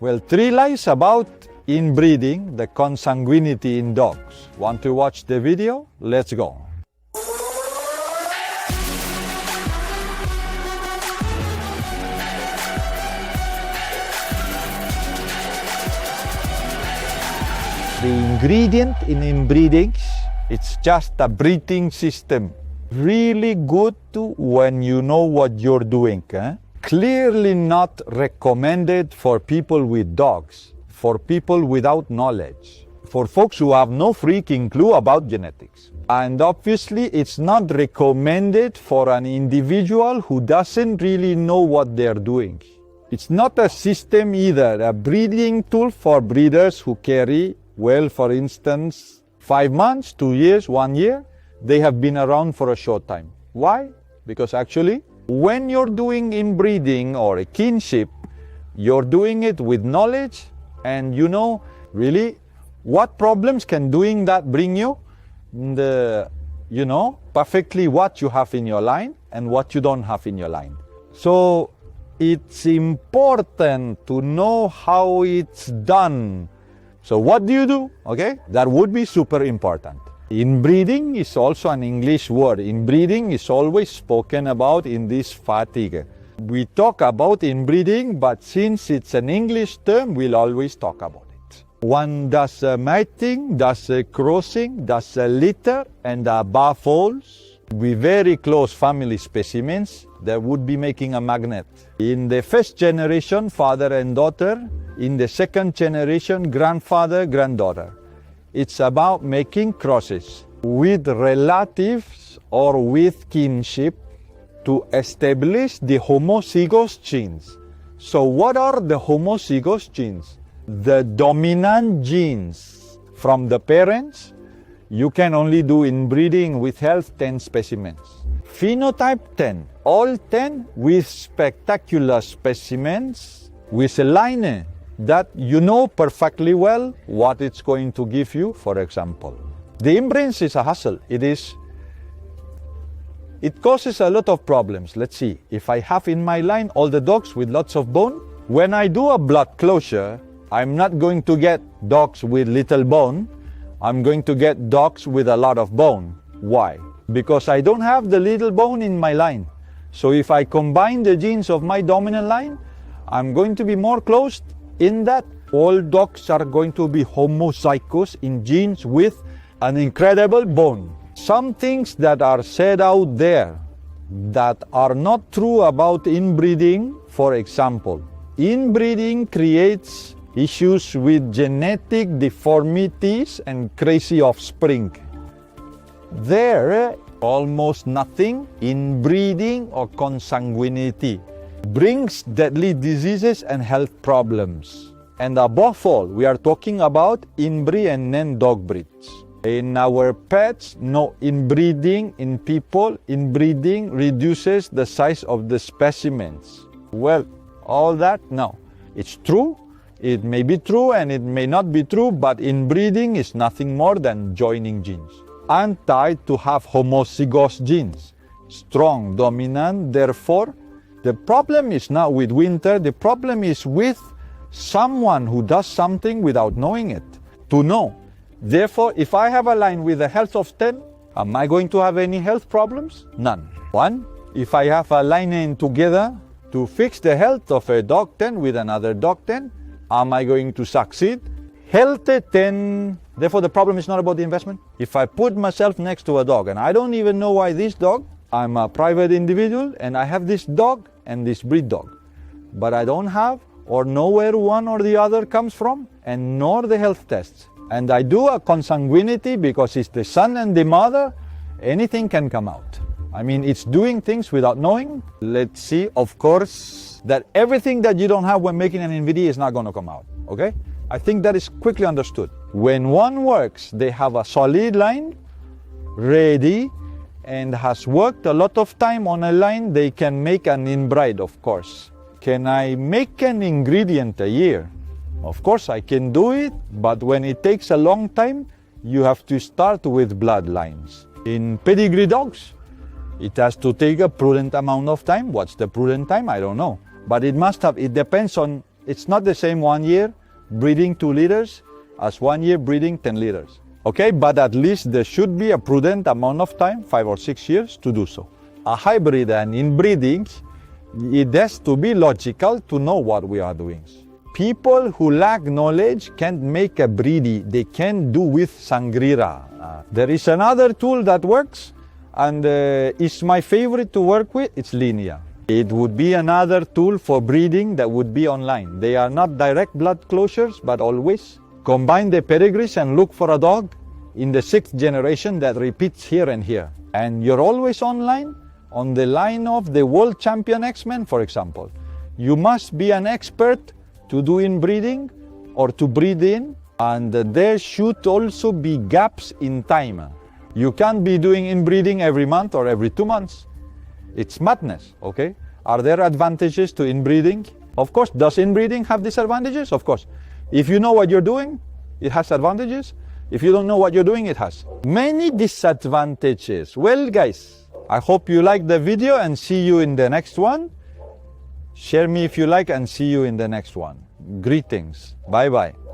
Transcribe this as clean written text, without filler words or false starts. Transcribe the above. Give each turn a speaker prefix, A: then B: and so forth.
A: Well, 3 lies about inbreeding, the consanguinity in dogs. Want to watch the video? Let's go. The ingredient in inbreeding, it's just a breeding system. Really good to when you know what you're doing. Clearly not recommended for people with dogs, for people without knowledge, for folks who have no freaking clue about genetics. And obviously it's not recommended for an individual who doesn't really know what they're doing. It's not a system either, a breeding tool for breeders who carry, well, for instance, 5 months, 2 years, 1 year. They have been around for a short time. Why? Because actually, when you're doing inbreeding or a kinship, you're doing it with knowledge and you know really what problems can doing that bring you, you know perfectly what you have in your line and what you don't have in your line. So it's important to know how it's done. So what do you do? Okay, that would be super important. Inbreeding is also an English word. Inbreeding is always spoken about in this fatigue. We talk about inbreeding, but since it's an English term, we'll always talk about it. One does a mating, does a crossing, does a litter, and above all, with very close family specimens, that would be making a magnet. In the first generation, father and daughter. In the second generation, grandfather, granddaughter. It's about making crosses with relatives or with kinship to establish the homozygous genes. So what are the homozygous genes? The dominant genes from the parents. You can only do inbreeding with health 10 specimens. Phenotype 10, all 10 with spectacular specimens with a line that you know perfectly well what it's going to give you, for example. The inbreeding is a hassle. It causes a lot of problems. Let's see, if I have in my line all the dogs with lots of bone, when I do a blood closure, I'm not going to get dogs with little bone. I'm going to get dogs with a lot of bone. Why? Because I don't have the little bone in my line. So if I combine the genes of my dominant line, I'm going to be more close in that all dogs are going to be homozygous in genes with an incredible bone. Some things that are said out there that are not true about inbreeding, for example, inbreeding creates issues with genetic deformities and crazy offspring. There, almost nothing inbreeding or consanguinity brings deadly diseases and health problems. And above all, we are talking about inbreed and non-dog breeds. In our pets, no inbreeding. In people, inbreeding reduces the size of the specimens. Well, all that, no. It's true, it may be true and it may not be true, but inbreeding is nothing more than joining genes. Anti to have homozygous genes, strong, dominant, therefore, the problem is not with winter, the problem is with someone who does something without knowing it. To know. Therefore, if I have a line with a health of 10, am I going to have any health problems? None. 1. If I have a line in together to fix the health of a dog 10 with another dog 10, am I going to succeed? Health 10, therefore the problem is not about the investment. If I put myself next to a dog and I don't even know why this dog, I'm a private individual and I have this dog and this breed dog, but I don't have or know where one or the other comes from and nor the health tests. And I do a consanguinity because it's the son and the mother, anything can come out. I mean, it's doing things without knowing. Let's see, of course, that everything that you don't have when making an NVD is not going to come out, okay? I think that is quickly understood. When one works, they have a solid line, ready, and has worked a lot of time on a line, they can make an inbreed, of course. Can I make an ingredient a year? Of course I can do it, but when it takes a long time, you have to start with bloodlines. In pedigree dogs, it has to take a prudent amount of time. What's the prudent time? I don't know. But it depends on It's not the same 1 year breeding 2 litters as 1 year breeding 10 litters. Okay, but at least there should be a prudent amount of time, 5 or 6 years, to do so. A hybrid and inbreeding, it has to be logical to know what we are doing. People who lack knowledge can't make a breedy. They can't do with sangrira. There is another tool that works, and it's my favorite to work with. It's lineage. It would be another tool for breeding that would be online. They are not direct blood closures, but always combine the pedigrees and look for a dog in the 6th generation that repeats here and here. And you're always online on the line of the world champion X-Men, for example. You must be an expert to do inbreeding or to breed in, and there should also be gaps in time. You can't be doing inbreeding every month or every 2 months. It's madness, okay? Are there advantages to inbreeding? Of course. Does inbreeding have disadvantages? Of course. If you know what you're doing, it has advantages. If you don't know what you're doing, it has many disadvantages. Well, guys, I hope you liked the video and see you in the next one. Share me if you like and see you in the next one. Greetings. Bye-bye.